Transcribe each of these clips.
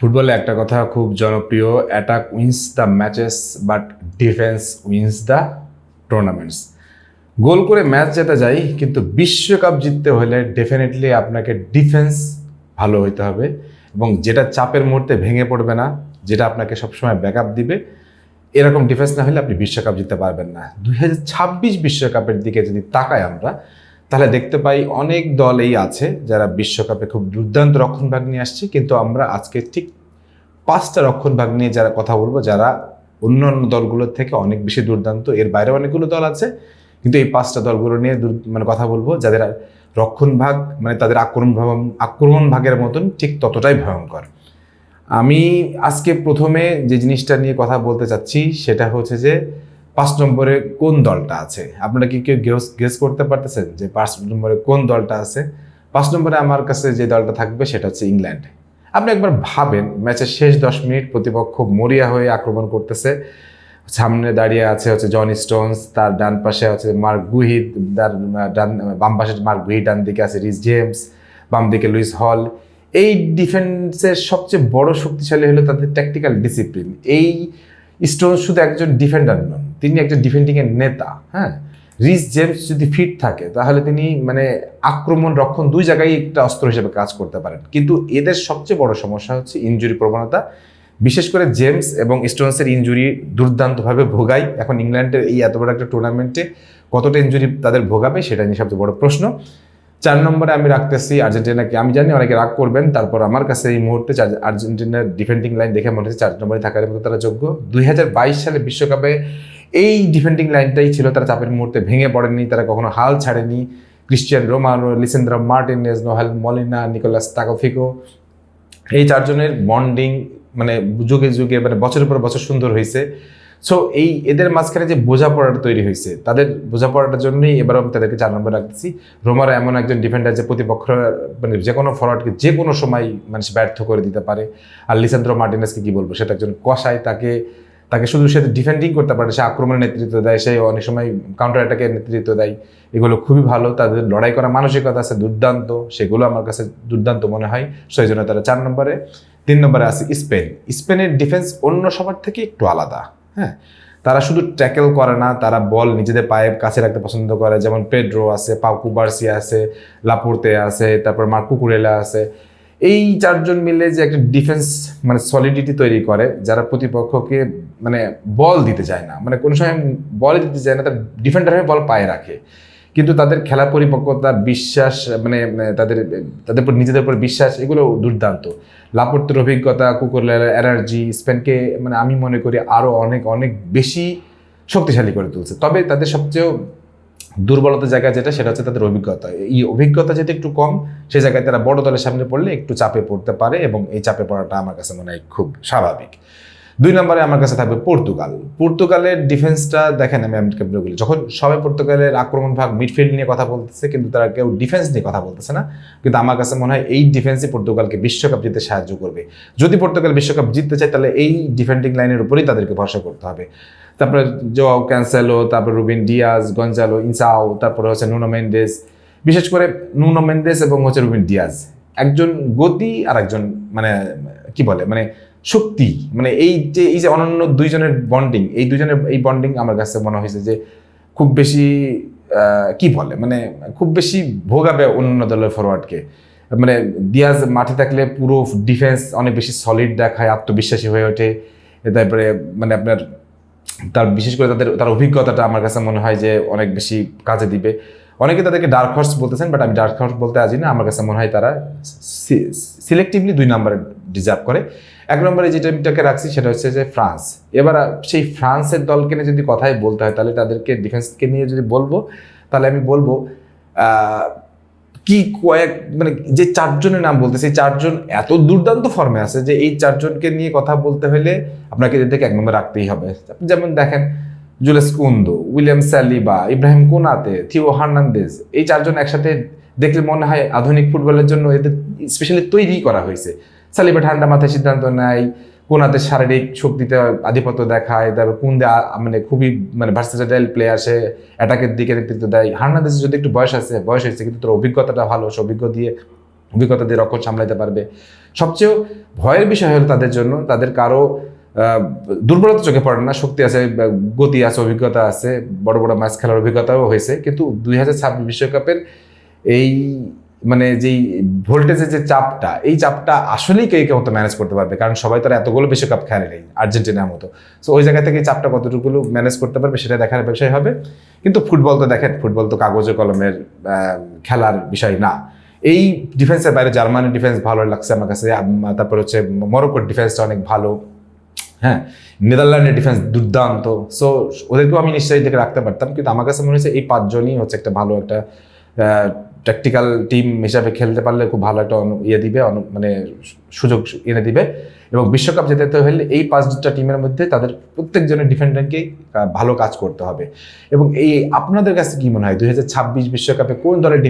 ফুটবলে একটা কথা খুব জনপ্রিয়, attack wins the matches but defence wins the tournaments. Goal করে ম্যাচ জেতা যায়, কিন্তু বিশ্বকাপ জিততে হলে ডেফিনেটলি আপনাকে ডিফেন্স ভালো হইতে হবে এবং যেটা চাপের মুহূর্তে ভেঙে পড়বে না, যেটা আপনাকে সবসময় ব্যাকআপ দিবে, এরকম ডিফেন্স না হলে আপনি বিশ্বকাপ জিততে পারবেন না। 2026 বিশ্বকাপের দিকে যদি তাকাই আমরা, তাহলে দেখতে পাই অনেক দল এই আছে যারা বিশ্বকাপে খুব দুর্দান্ত রক্ষণভাগ নিয়ে আসছে, কিন্তু আমরা আজকে ঠিক 5টা রক্ষণভাগ নিয়ে যারা কথা বলবো, যারা অন্যান্য দলগুলোর থেকে অনেক বেশি দুর্দান্ত। এর বাইরে অনেকগুলো দল আছে, কিন্তু এই 5টা দলগুলো নিয়ে কথা বলবো যাদের রক্ষণভাগ তাদের আক্রমণ ভাগের মতন ঠিক ততটাই ভয়ঙ্কর। আমি আজকে প্রথমে যে জিনিসটা নিয়ে কথা বলতে চাচ্ছি সেটা হচ্ছে যে 5 নম্বরে কোন দলটা আছে। আপনারা কি কেউ গেস করতে পারতেছেন যে 5 নম্বরে কোন দলটা আছে? 5 নম্বরে আমার কাছে যে দলটা থাকবে সেটা হচ্ছে ইংল্যান্ড। আপনি একবার ভাবেন, ম্যাচের শেষ 10 মিনিট প্রতিপক্ষ মরিয়া হয়ে আক্রমণ করতেছে, সামনে দাঁড়িয়ে আছে হচ্ছে জন স্টোনস, তার ডান পাশে হচ্ছে মার্ক গুহি, তার বাম পাশে মার্ক গুহি, ডান দিকে আছে রিস জেমস, বাম দিকে লুইস হল। এই ডিফেন্সের সবচেয়ে বড় শক্তিশালী হলো তাদের ট্যাকটিক্যাল ডিসিপ্লিন। এই স্টোনস শুধু একজন ডিফেন্ডার নন, তিনি একজন ডিফেন্ডিংয়ের নেতা। হ্যাঁ, রিস জেমস যদি ফিট থাকে তাহলে তিনি আক্রমণ রক্ষণ দুই জায়গায় একটা অস্ত্র হিসেবে কাজ করতে পারেন। কিন্তু এদের সবচেয়ে বড় সমস্যা হচ্ছে ইনজুরি প্রবণতা। বিশেষ করে জেমস এবং স্টোনসের ইনজুরি দুর্দান্তভাবে ভোগায়। এখন ইংল্যান্ডের এই এত বড় একটা টুর্নামেন্টে কতটা ইনজুরি তাদের ভোগাবে সেটা নিয়ে সবচেয়ে বড় প্রশ্ন। 4 নম্বরে আমি রাখতেছি আর্জেন্টিনাকে। আমি জানি অনেকে রাগ করবেন, তারপর আমার কাছে এই মুহূর্তে আর্জেন্টিনার ডিফেন্ডিং লাইন দেখে মনে হচ্ছে 4 নম্বরে থাকার মতো তারা যোগ্য। 2022 সালে বিশ্বকাপে এই ডিফেন্ডিং লাইনটাই ছিল, তারা চাপের মুহূর্তে ভেঙে পড়েনি, তারা কখনো হাল ছাড়েনি। Cristian Romano, Lisandro Martinez, Nahuel Molina, Nicolas Tagliafico, এই 4 জনের বন্ডিং যুগে যুগে বছরের পর বছর সুন্দর হয়েছে। সো এদের মাঝখানে যে বোঝাপড়াটা তৈরি হয়েছে, তাদের বোঝাপড়াটার জন্যই এবার আমি তাদেরকে 4 নম্বরে রাখতেছি। রোমারো এমন একজন ডিফেন্ডার যে প্রতিপক্ষ যে কোনো ফরওয়ার্ডকে যে কোনো সময় ব্যর্থ করে দিতে পারে। আর লিসান্দ্রো মার্টিনেজকে কি বলবো, সেটা একজন কষাই। তাকে শুধু সে ডিফেন্ডিং করতে পারে, সে আক্রমণের নেতৃত্ব দেয়, সে অনেক সময় কাউন্টার অ্যাটাকের নেতৃত্ব দেয়। এগুলো খুবই ভালো, তাদের লড়াই করার মানসিকতা আছে দুর্দান্ত, সেগুলো আমার কাছে দুর্দান্ত মনে হয়। সেই জন্য তারা 4 নম্বরে। 3 নম্বরে আছে স্পেন। স্পেনের ডিফেন্স অন্য সবার থেকে একটু আলাদা। হ্যাঁ, তারা শুধু ট্যাকেল করে না, তারা বল নিজেদের পায়ে কাছে রাখতে পছন্দ করে। যেমন পেড্রো আছে, পাউ কুবার্সি আছে, লাপোর্তে আছে, তারপর মার্কো কুকুরেলা আছে। এই 4 জন মিলে যে একটা ডিফেন্স সলিডিটি তৈরি করে, যারা প্রতিপক্ষকে বল দিতে চায় না, কোনো সময় বল দিতে চায় না, তার ডিফেন্ডার হয়ে বল পায়ে রাখে। কিন্তু তাদের খেলা পরিপক্কতা, বিশ্বাস, তাদের তাদের উপর নিজেদের উপর বিশ্বাস, এগুলো দুর্দান্ত। লাপোর্তের অভিজ্ঞতা, কুকুরেলার এনার্জি স্পেনকে আমি মনে করি আরও অনেক অনেক বেশি শক্তিশালী করে তুলছে। তবে তাদের সবচেয়ে দুর্বলতার জায়গা যেটা, সেটা হচ্ছে তাদের অভিজ্ঞতা। এই অভিজ্ঞতা যেটা একটু কম, সেই জায়গায় তারা বড় দলের সামনে পড়লে একটু চাপে পড়তে পারে, এবং এই চাপে পড়াটা আমার কাছে মনে হয় খুব স্বাভাবিক। 2 নম্বরে আমার কাছে থাকবে পর্তুগাল। পর্তুগালের ডিফেন্সটা দেখেন, আমি বলি, যখন সবাই পর্তুগালের আক্রমণ ভাগ মিডফিল্ড নিয়ে কথা বলতেছে, কিন্তু তারা কেউ ডিফেন্স নিয়ে কথা বলতেছে না। কিন্তু আমার কাছে মনে হয় এই ডিফেন্সই পর্তুগালকে বিশ্বকাপ জিততে সাহায্য করবে। যদি পর্তুগাল বিশ্বকাপ জিততে চায়, তাহলে এই ডিফেন্ডিং লাইনের উপরেই তাদেরকে ভরসা করতে হবে। তারপরে জোয়াও ক্যানসেলো, তারপর রুবিন ডিয়াজ, গঞ্জালো ইনসাও, তারপরে হচ্ছে নুনো মেন্ডেস। বিশেষ করে নুনো মেন্ডেস এবং হচ্ছে রুবিন ডিয়াজ, একজন গতি আর একজন কি বলে শক্তি। এই যে অনন্য 2 জনের বন্ডিং, এই 2 জনের এই বন্ডিং আমার কাছে মনে হয়েছে যে খুব বেশি কি বলে খুব বেশি ভোগাবে অন্য দলের ফরওয়ার্ডকে। ডিয়াজ মাঠে থাকলে পুরো ডিফেন্স অনেক বেশি সলিড দেখায়, আত্মবিশ্বাসী হয়ে ওঠে। তারপরে আপনার তার বিশেষ করে তার অভিজ্ঞতাটা আমার কাছে মনে হয় যে অনেক বেশি কাজে দিবে। অনেকে তাদেরকে ডার্ক হর্স বলতেছেন, বাট আমি ডার্ক হর্স বলতে আছি না। আমার কাছে মনে হয় তারা সিলেক্টিভলি 2 নম্বরে ডিজার্ভ করে। 1 নম্বরে যে টিমটাকে রাখছি সেটা হচ্ছে যে ফ্রান্স। এবার সেই ফ্রান্সের দলকে নিয়ে যদি কথাই বলতে হয়, তাহলে তাদেরকে ডিফেন্সকে নিয়ে যদি বলবো, তাহলে আমি বলবো কি যে 4 জনের নাম বলতে, সেই 4 জন এত দুর্দান্ত ফর্মে আছে যে এই 4 জনকে নিয়ে কথা বলতে হলে আপনাকে এদেরকে 1 নম্বরে রাখতেই হবে। যেমন দেখেন, জুলেস কুন্দো, উইলিয়াম সালিবা, ইব্রাহিম কোনাতে, থিও হার্নান্দেজ, এই 4 জন একসাথে দেখলে মনে হয় আধুনিক ফুটবলের জন্য এদের স্পেশালি তৈরি করা হয়েছে। সালিবা ঠান্ডা মাথায় সিদ্ধান্ত নেয়, কোনাতে শারীরিক শক্তিতে আধিপত্য দেখায়, তারপর কুন্দে খুবই ভার্সেটাইল প্লেয়ার, সে অ্যাটাকের দিকে নেতৃত্ব দেয়। হার্নান্দেজ যদি একটু বয়স হয়েছে, কিন্তু তোর অভিজ্ঞতাটা ভালো, সে অভিজ্ঞ দিয়ে অভিজ্ঞতা দিয়ে রক্ষণ সামলাতে পারবে। সবচেয়ে ভয়ের বিষয় হলো তাদের জন্য, তাদের কারো দুর্বলতা চোখে পড়ে না, শক্তি আছে, গতি আছে, অভিজ্ঞতা আছে, বড় বড় ম্যাচ খেলার অভিজ্ঞতাও হয়েছে, কিন্তু 2026 বিশ্বকাপের এই মানে যেই ভোল্টেজের যে চাপটা, এই চাপটা আসলেই কে মতো ম্যানেজ করতে পারবে, কারণ সবাই তো আর এতগুলো বিশ্বকাপ খেলে নেই আর্জেন্টিনার মতো। সো ওই জায়গা থেকে চাপটা কতটুকু ম্যানেজ করতে পারবে সেটা দেখার বিষয় হবে। কিন্তু ফুটবল তো দেখেন, ফুটবল তো কাগজে কলমের খেলার বিষয় না। এই ডিফেন্সের বাইরে জার্মানির ডিফেন্স ভালো লাগছে আমার কাছে, তারপর হচ্ছে মরক্কোর ডিফেন্সটা অনেক ভালো, হ্যাঁ, নেদারল্যান্ডের ডিফেন্স দুর্দান্ত। সো ওদেরকেও আমি নিশ্চয়ই দেখে রাখতে পারতাম, কিন্তু আমার কাছে মনে হচ্ছে এই 5 জনই হচ্ছে একটা ভালো একটা ট্যাকটিক্যাল টিম হিসাবে খেলতে পারলে খুব ভালো একটা ইয়ে দিবে, মানে সুযোগ এনে দিবে। এবং বিশ্বকাপ যেতে হলে এই 5টা টিমের মধ্যে তাদের প্রত্যেকজনের ডিফেন্ডারকেই ভালো কাজ করতে হবে। এবং এই আপনাদের কাছে কি মনে হয় 2026 বিশ্বকাপে কোন দলের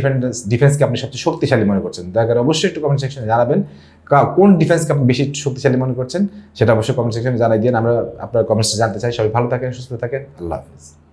ডিফেন্সকে আপনি সবচেয়ে শক্তিশালী মনে করছেন? দয়া করে অবশ্যই একটু কমেন্ট সেকশনে জানাবেন কোন ডিফেন্সকে আপনি বেশি শক্তিশালী মনে করছেন, সেটা অবশ্যই কমেন্ট সেকশনে জানাই দিন। আমরা আপনার কমেন্টসে জানতে চাই। সবাই ভালো থাকেন, সুস্থ থাকেন, আল্লাহ হাফিজ।